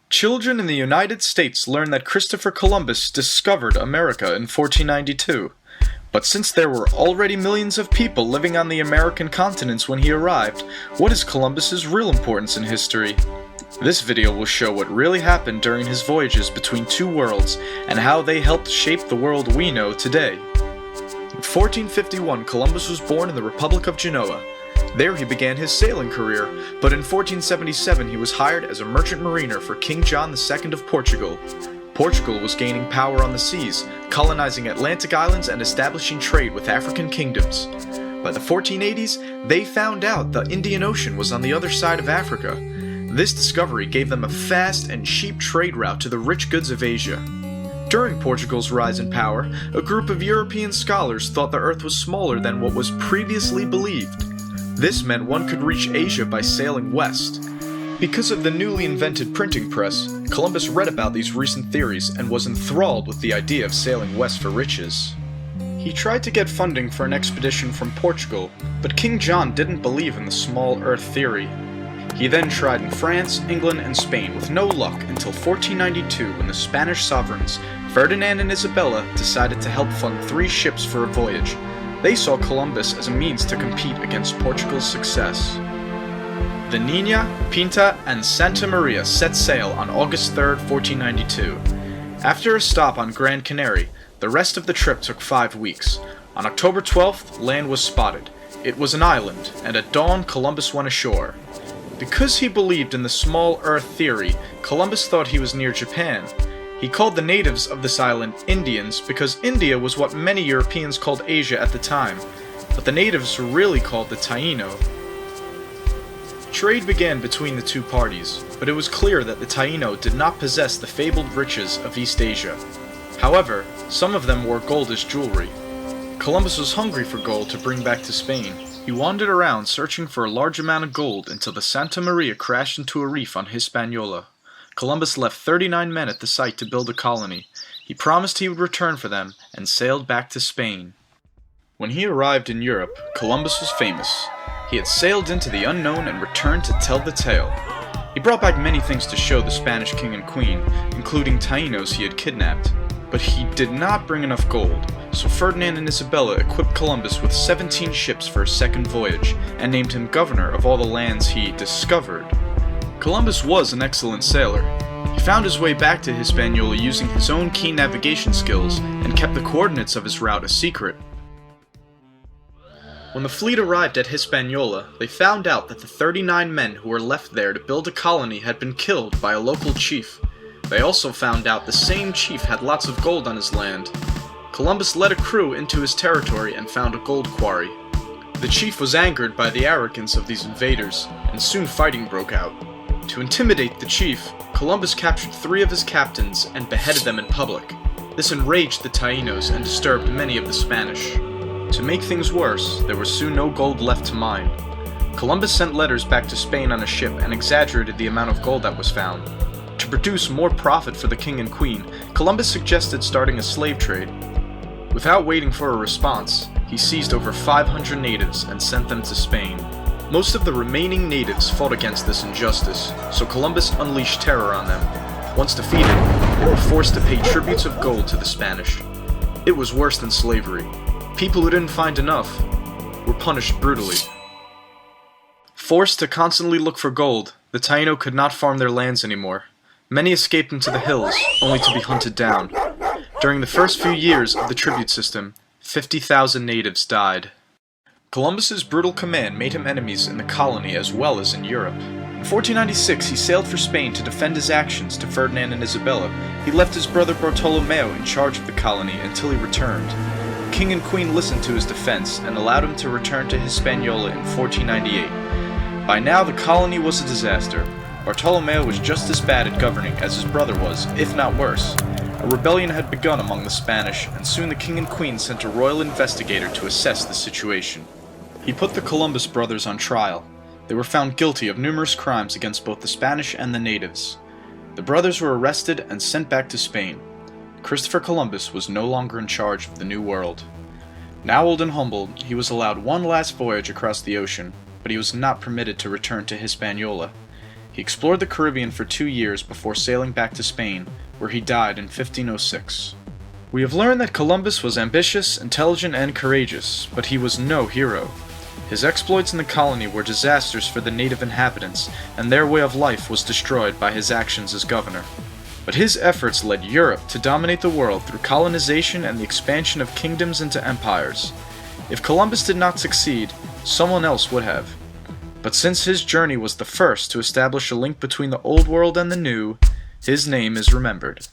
Children in the United States learned that Christopher Columbus discovered America in 1492. But since there were already millions of people living on the American continents when he arrived, what is Columbus's real importance in history? This video will show what really happened during his voyages between two worlds and how they helped shape the world we know today. In 1451, Columbus was born in the Republic of Genoa. There he began his sailing career, but in 1477 he was hired as a merchant mariner for King John II of Portugal. Portugal was gaining power on the seas, colonizing Atlantic islands and establishing trade with African kingdoms. By the 1480s, they found out the Indian Ocean was on the other side of Africa. This discovery gave them a fast and cheap trade route to the rich goods of Asia. During Portugal's rise in power, a group of European scholars thought the Earth was smaller than what was previously believed. This meant one could reach Asia by sailing west. Because of the newly invented printing press, Columbus read about these recent theories and was enthralled with the idea of sailing west for riches. He tried to get funding for an expedition from Portugal, but King John didn't believe in the small Earth theory. He then tried in France, England, and Spain with no luck until 1492 when the Spanish sovereigns, Ferdinand and Isabella, decided to help fund 3 ships for a voyage. They saw Columbus as a means to compete against Portugal's success. The Niña, Pinta, and Santa Maria set sail on August 3, 1492. After a stop on Gran Canary, the rest of the trip took 5 weeks. On October 12th, land was spotted. It was an island, and at dawn Columbus went ashore. Because he believed in the small Earth theory, Columbus thought he was near Japan. He called the natives of this island Indians because India was what many Europeans called Asia at the time, but the natives were really called the Taino. Trade began between the two parties, but it was clear that the Taino did not possess the fabled riches of East Asia. However, some of them wore gold as jewelry. Columbus was hungry for gold to bring back to Spain. He wandered around searching for a large amount of gold until the Santa Maria crashed into a reef on Hispaniola. Columbus left 39 men at the site to build a colony. He promised he would return for them and sailed back to Spain. When he arrived in Europe, Columbus was famous. He had sailed into the unknown and returned to tell the tale. He brought back many things to show the Spanish king and queen, including Tainos he had kidnapped. But he did not bring enough gold, so Ferdinand and Isabella equipped Columbus with 17 ships for a second voyage, and named him governor of all the lands he discovered. Columbus was an excellent sailor. He found his way back to Hispaniola using his own keen navigation skills, and kept the coordinates of his route a secret. When the fleet arrived at Hispaniola, they found out that the 39 men who were left there to build a colony had been killed by a local chief. They also found out the same chief had lots of gold on his land. Columbus led a crew into his territory and found a gold quarry. The chief was angered by the arrogance of these invaders, and soon fighting broke out. To intimidate the chief, Columbus captured 3 of his captains and beheaded them in public. This enraged the Tainos and disturbed many of the Spanish. To make things worse, there was soon no gold left to mine. Columbus sent letters back to Spain on a ship and exaggerated the amount of gold that was found. To produce more profit for the king and queen, Columbus suggested starting a slave trade. Without waiting for a response, he seized over 500 natives and sent them to Spain. Most of the remaining natives fought against this injustice, so Columbus unleashed terror on them. Once defeated, they were forced to pay tributes of gold to the Spanish. It was worse than slavery. People who didn't find enough were punished brutally. Forced to constantly look for gold, the Taino could not farm their lands anymore. Many escaped into the hills, only to be hunted down. During the first few years of the tribute system, 50,000 natives died. Columbus's brutal command made him enemies in the colony as well as in Europe. In 1496, he sailed for Spain to defend his actions to Ferdinand and Isabella. He left his brother Bartolomeo in charge of the colony until he returned. The king and queen listened to his defense and allowed him to return to Hispaniola in 1498. By now, the colony was a disaster. Bartolomeo was just as bad at governing as his brother was, if not worse. A rebellion had begun among the Spanish, and soon the king and queen sent a royal investigator to assess the situation. He put the Columbus brothers on trial. They were found guilty of numerous crimes against both the Spanish and the natives. The brothers were arrested and sent back to Spain. Christopher Columbus was no longer in charge of the New World. Now old and humbled, he was allowed one last voyage across the ocean, but he was not permitted to return to Hispaniola. He explored the Caribbean for 2 years before sailing back to Spain, where he died in 1506. We have learned that Columbus was ambitious, intelligent, and courageous, but he was no hero. His exploits in the colony were disasters for the native inhabitants, and their way of life was destroyed by his actions as governor. But his efforts led Europe to dominate the world through colonization and the expansion of kingdoms into empires. If Columbus did not succeed, someone else would have. But since his journey was the first to establish a link between the Old World and the New, his name is remembered.